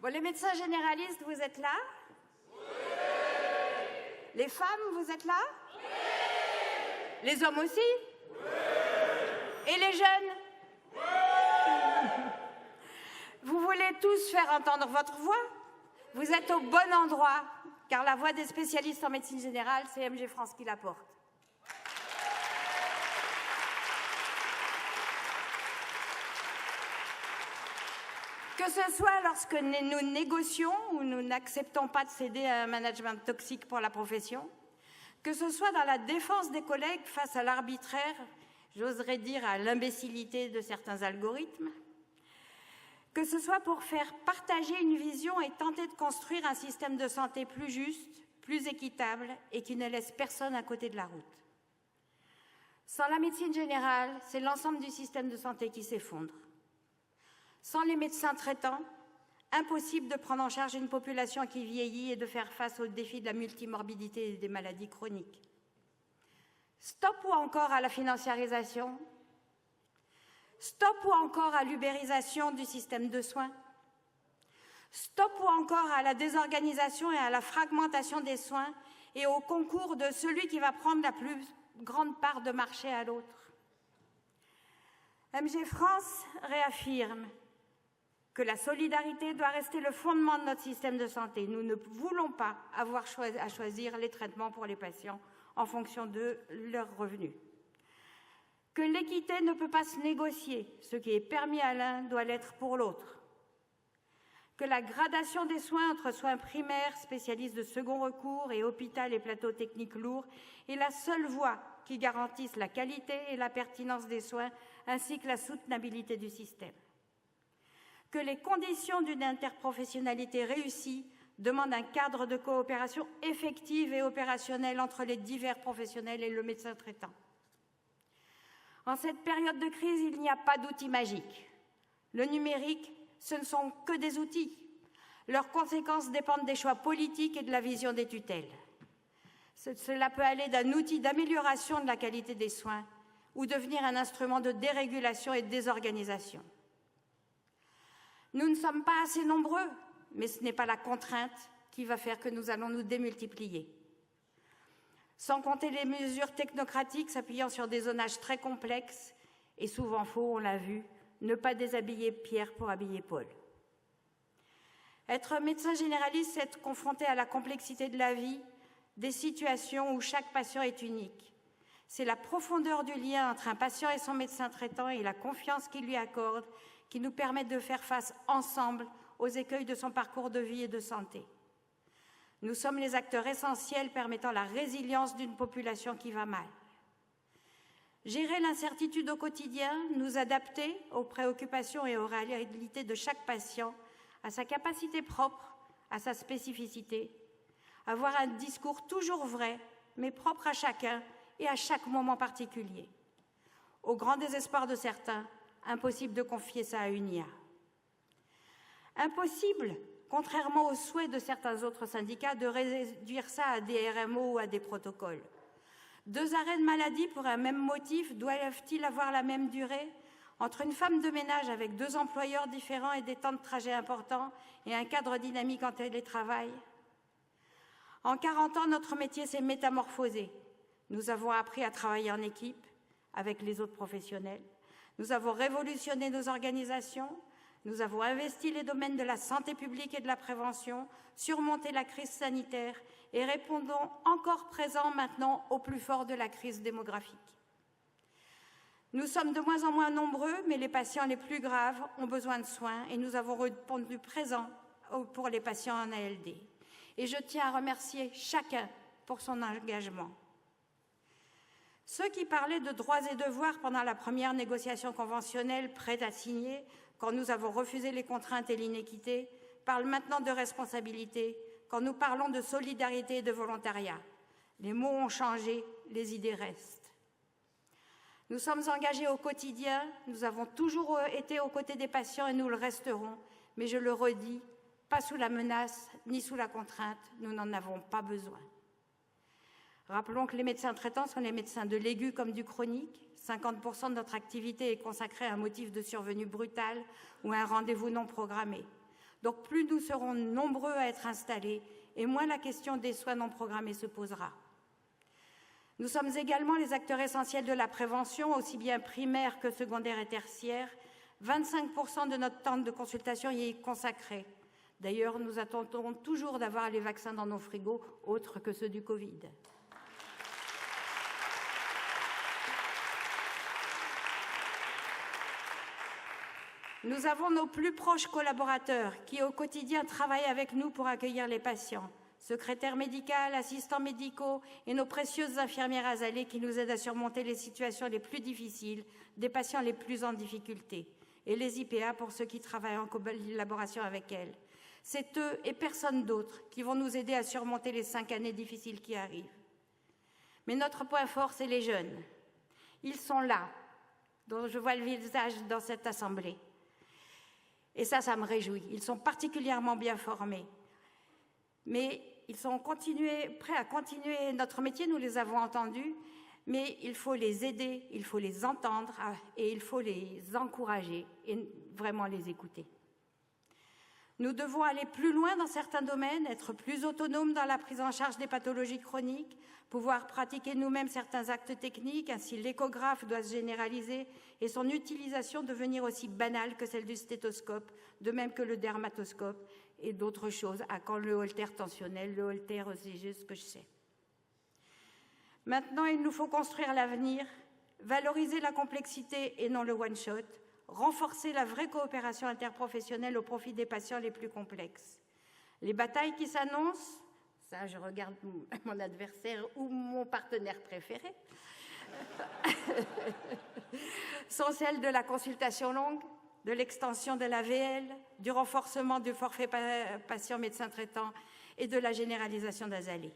Bon, les médecins généralistes, vous êtes là? Oui. Les femmes, vous êtes là? Oui. Les hommes aussi? Oui. Et les jeunes? Oui. Vous voulez tous faire entendre votre voix? Vous êtes au bon endroit, car la voix des spécialistes en médecine générale, c'est MG France qui la porte. Que ce soit lorsque nous négocions ou nous n'acceptons pas de céder à un management toxique pour la profession, que ce soit dans la défense des collègues face à l'arbitraire, j'oserais dire à l'imbécilité de certains algorithmes, que ce soit pour faire partager une vision et tenter de construire un système de santé plus juste, plus équitable et qui ne laisse personne à côté de la route. Sans la médecine générale, c'est l'ensemble du système de santé qui s'effondre. Sans les médecins traitants, impossible de prendre en charge une population qui vieillit et de faire face aux défis de la multimorbidité et des maladies chroniques. Stop ou encore à la financiarisation? Stop ou encore à l'ubérisation du système de soins? Stop ou encore à la désorganisation et à la fragmentation des soins et au concours de celui qui va prendre la plus grande part de marché à l'autre? MG France réaffirme que la solidarité doit rester le fondement de notre système de santé. Nous ne voulons pas avoir à choisir les traitements pour les patients en fonction de leurs revenus. Que l'équité ne peut pas se négocier. Ce qui est permis à l'un doit l'être pour l'autre. Que la gradation des soins entre soins primaires, spécialistes de second recours et hôpital et plateaux techniques lourds est la seule voie qui garantisse la qualité et la pertinence des soins ainsi que la soutenabilité du système. Que les conditions d'une interprofessionnalité réussie demandent un cadre de coopération effective et opérationnelle entre les divers professionnels et le médecin traitant. En cette période de crise, il n'y a pas d'outils magiques. Le numérique, ce ne sont que des outils. Leurs conséquences dépendent des choix politiques et de la vision des tutelles. Cela peut aller d'un outil d'amélioration de la qualité des soins ou devenir un instrument de dérégulation et de désorganisation. Nous ne sommes pas assez nombreux, mais ce n'est pas la contrainte qui va faire que nous allons nous démultiplier. Sans compter les mesures technocratiques s'appuyant sur des zonages très complexes et souvent faux, on l'a vu, ne pas déshabiller Pierre pour habiller Paul. Être médecin généraliste, c'est être confronté à la complexité de la vie, des situations où chaque patient est unique. C'est la profondeur du lien entre un patient et son médecin traitant et la confiance qu'il lui accorde qui nous permettent de faire face ensemble aux écueils de son parcours de vie et de santé. Nous sommes les acteurs essentiels permettant la résilience d'une population qui va mal. Gérer l'incertitude au quotidien, nous adapter aux préoccupations et aux réalités de chaque patient, à sa capacité propre, à sa spécificité, avoir un discours toujours vrai, mais propre à chacun et à chaque moment particulier. Au grand désespoir de certains, impossible de confier ça à une IA. Impossible, contrairement aux souhaits de certains autres syndicats, de réduire ça à des RMO ou à des protocoles. 2 arrêts de maladie pour un même motif doivent-ils avoir la même durée? Entre une femme de ménage avec 2 employeurs différents et des temps de trajet importants et un cadre dynamique en télétravail? En 40 ans, notre métier s'est métamorphosé. Nous avons appris à travailler en équipe avec les autres professionnels. Nous avons révolutionné nos organisations, nous avons investi les domaines de la santé publique et de la prévention, surmonté la crise sanitaire et répondons encore présents maintenant au plus fort de la crise démographique. Nous sommes de moins en moins nombreux, mais les patients les plus graves ont besoin de soins et nous avons répondu présents pour les patients en ALD. Et je tiens à remercier chacun pour son engagement. Ceux qui parlaient de droits et devoirs pendant la première négociation conventionnelle prête à signer, quand nous avons refusé les contraintes et l'inéquité, parlent maintenant de responsabilité, quand nous parlons de solidarité et de volontariat. Les mots ont changé, les idées restent. Nous sommes engagés au quotidien, nous avons toujours été aux côtés des patients et nous le resterons, mais je le redis, pas sous la menace ni sous la contrainte, nous n'en avons pas besoin. Rappelons que les médecins traitants sont les médecins de l'aigu comme du chronique. 50% de notre activité est consacrée à un motif de survenue brutale ou à un rendez-vous non programmé. Donc plus nous serons nombreux à être installés, et moins la question des soins non programmés se posera. Nous sommes également les acteurs essentiels de la prévention, aussi bien primaire que secondaire et tertiaire. 25% de notre temps de consultation y est consacré. D'ailleurs, nous attendons toujours d'avoir les vaccins dans nos frigos, autres que ceux du Covid. Nous avons nos plus proches collaborateurs qui, au quotidien, travaillent avec nous pour accueillir les patients. Secrétaires médicales, assistants médicaux et nos précieuses infirmières azalées qui nous aident à surmonter les situations les plus difficiles, des patients les plus en difficulté. Et les IPA pour ceux qui travaillent en collaboration avec elles. C'est eux et personne d'autre qui vont nous aider à surmonter les 5 années difficiles qui arrivent. Mais notre point fort, c'est les jeunes. Ils sont là, dont je vois le visage dans cette assemblée. Et ça me réjouit. Ils sont particulièrement bien formés. Mais ils sont prêts à continuer notre métier, nous les avons entendus, mais il faut les aider, il faut les entendre et il faut les encourager et vraiment les écouter. Nous devons aller plus loin dans certains domaines, être plus autonomes dans la prise en charge des pathologies chroniques, pouvoir pratiquer nous-mêmes certains actes techniques, ainsi l'échographe doit se généraliser et son utilisation devenir aussi banale que celle du stéthoscope, de même que le dermatoscope et d'autres choses, à quand le holter tensionnel, le holter ECG, ce que je sais. Maintenant, il nous faut construire l'avenir, valoriser la complexité et non le one-shot, renforcer la vraie coopération interprofessionnelle au profit des patients les plus complexes. Les batailles qui s'annoncent, ça je regarde mon adversaire ou mon partenaire préféré, sont celles de la consultation longue, de l'extension de l'AVL, du renforcement du forfait patient médecin traitant et de la généralisation d'Azalée.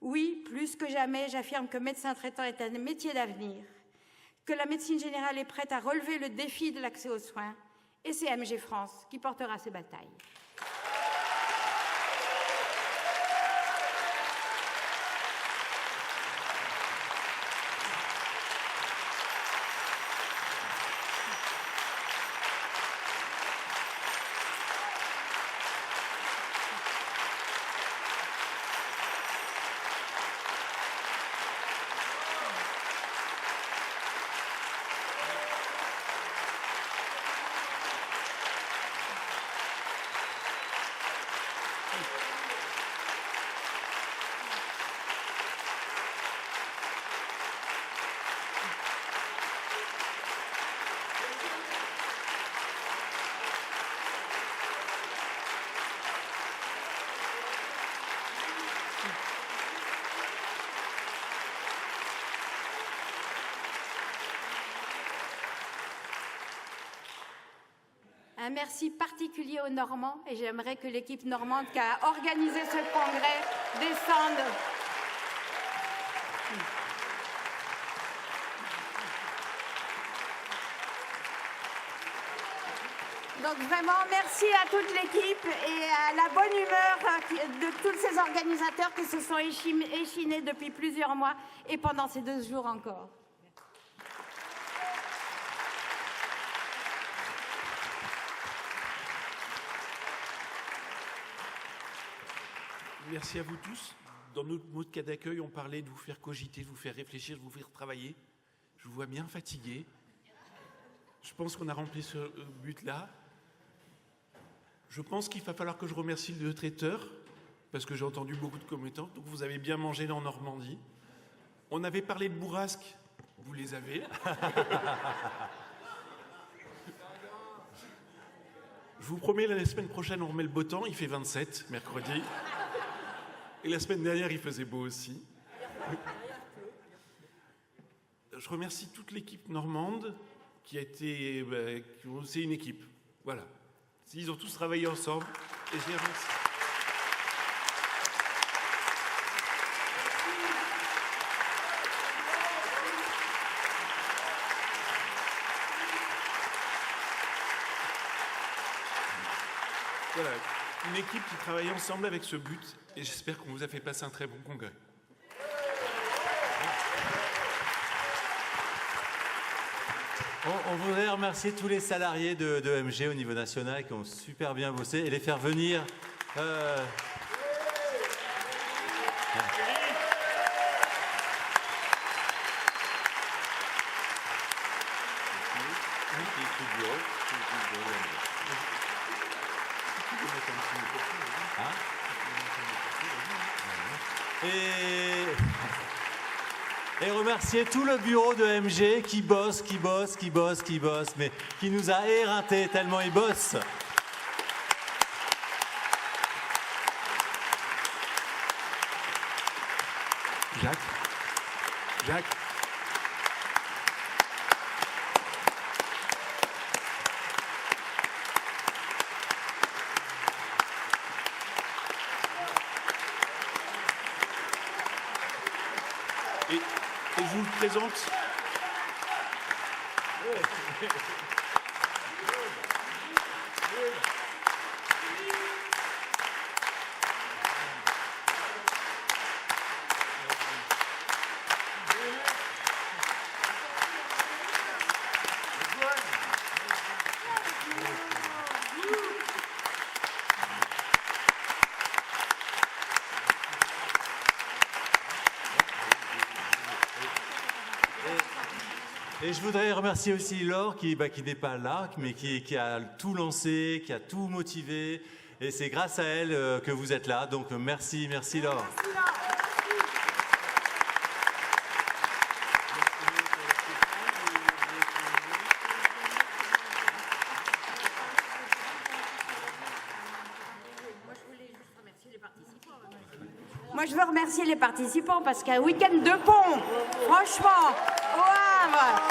Oui, plus que jamais, j'affirme que médecin traitant est un métier d'avenir, que la médecine générale est prête à relever le défi de l'accès aux soins, et c'est MG France qui portera ces batailles. Un merci particulier aux Normands et j'aimerais que l'équipe normande qui a organisé ce congrès descende. Donc vraiment, merci à toute l'équipe et à la bonne humeur de tous ces organisateurs qui se sont échinés depuis plusieurs mois et pendant ces 2 jours encore. Merci à vous tous. Dans notre mode cas d'accueil, on parlait de vous faire cogiter, de vous faire réfléchir, de vous faire travailler. Je vous vois bien fatigué. Je pense qu'on a rempli ce but-là. Je pense qu'il va falloir que je remercie le traiteur, parce que j'ai entendu beaucoup de commentaires. Donc vous avez bien mangé en Normandie. On avait parlé de bourrasques, vous les avez. Je vous promets, la semaine prochaine, on remet le beau temps. Il fait 27, mercredi. Et la semaine dernière, il faisait beau aussi. Je remercie toute l'équipe normande qui a été... c'est une équipe. Voilà. Ils ont tous travaillé ensemble et je les remercie. Voilà. Une équipe qui travaille ensemble avec ce but et j'espère qu'on vous a fait passer un très bon congrès. On voudrait remercier tous les salariés de MG au niveau national qui ont super bien bossé et les faire venir. Et remercier tout le bureau de MG qui bosse, mais qui nous a éreintés tellement ils bossent. Jacques. Et je vous le présente. Et je voudrais remercier aussi Laure qui n'est pas là, mais qui a tout lancé, qui a tout motivé. Et c'est grâce à elle que vous êtes là. Donc merci Laure. Merci, Laure. Moi, je veux remercier les participants parce qu'un week-end de pont, franchement, au Havre,